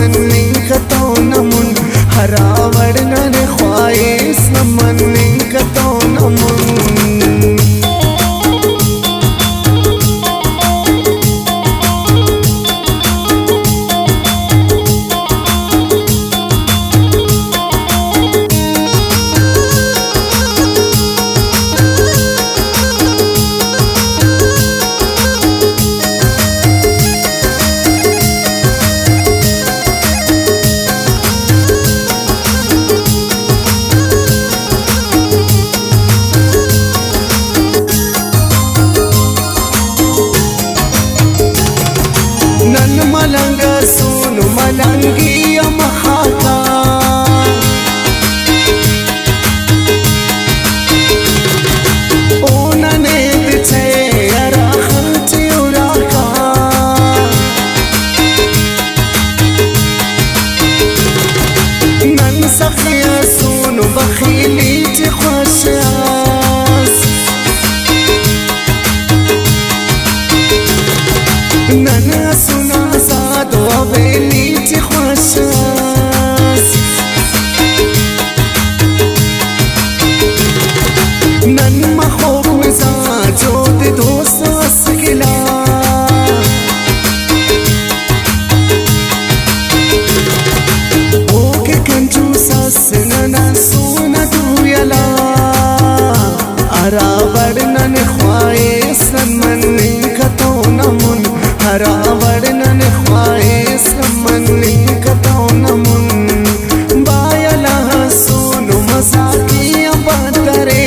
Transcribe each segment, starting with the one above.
समन कतो नमुन हरावड़ नन ख्वाए समन कतो नमुन। नन मलंग सुन मलंगी अमहाता ओ नने दिछे अराखत उराका नन सखिया सुन बखीली च खुशास नन सुना सादो अवेली च खुशास नन मखोब मिजाजो दे दोस्त असगिला ओके कंजूसा नना सोना दुयला अरावड़ नन ख्वाए समन कतो नमुन हरावड़ नन ख्वाए समन कतो नमुन। बायला सोनु मजाकी बतरे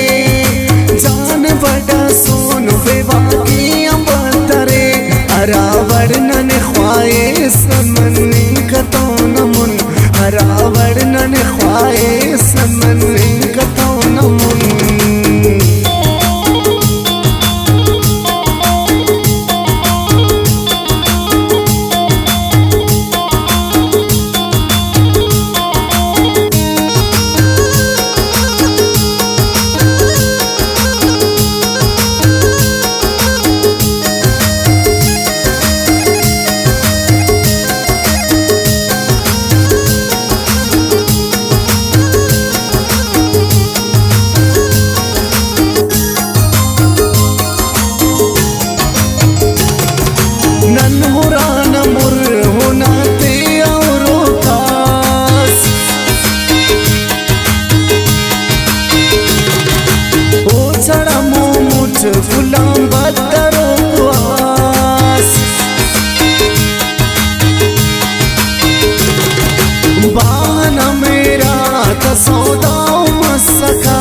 जान बड़ा सोनु बेबाकी बतरे हरावड़ नन ख्वाए समन कतो नमुन हरावड़ नन ख्वाए समन कतो नमुन। नन मुरान मुर होना ते औरों कास ओ छड़ा मुझ गुलाम बदरो आस बहाना मेरा तो सौदा मसका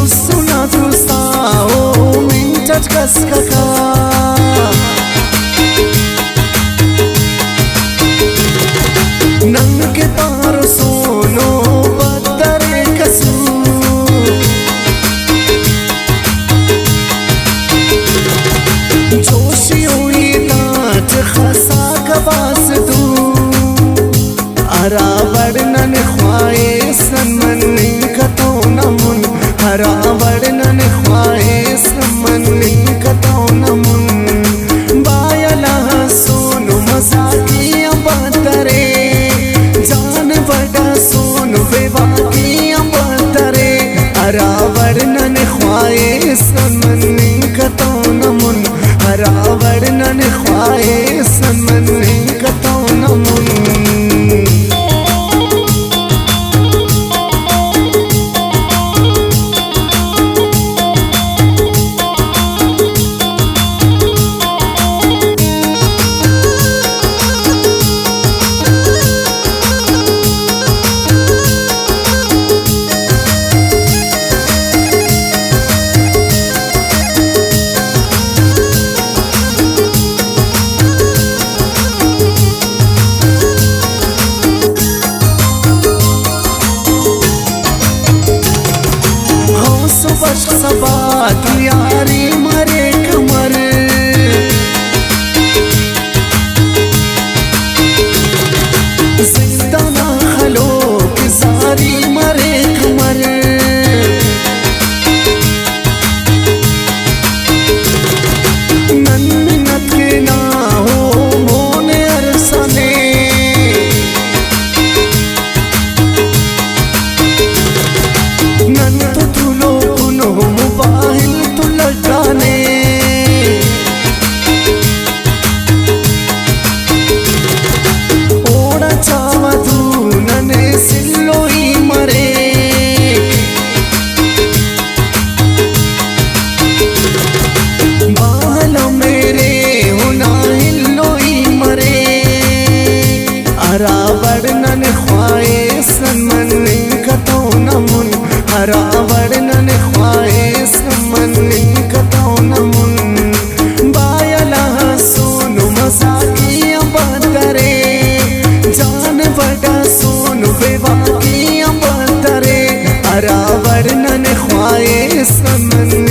सुना दुस्ता ओ मिंटट कसका नंग के पार सोनो बदरे कसू जोशी हुई नाच खसा कबास दू अरावड़ नन ख्वाए समन कतो नमुन हरावड़ नन ख्वाए समन कतो नमुन। बायला सोनु मजाकी बतरे जान बड़ा सोनु बेबाकी बतरे हरावड़ नन ख्वाए समन कतो नमुन हरा समन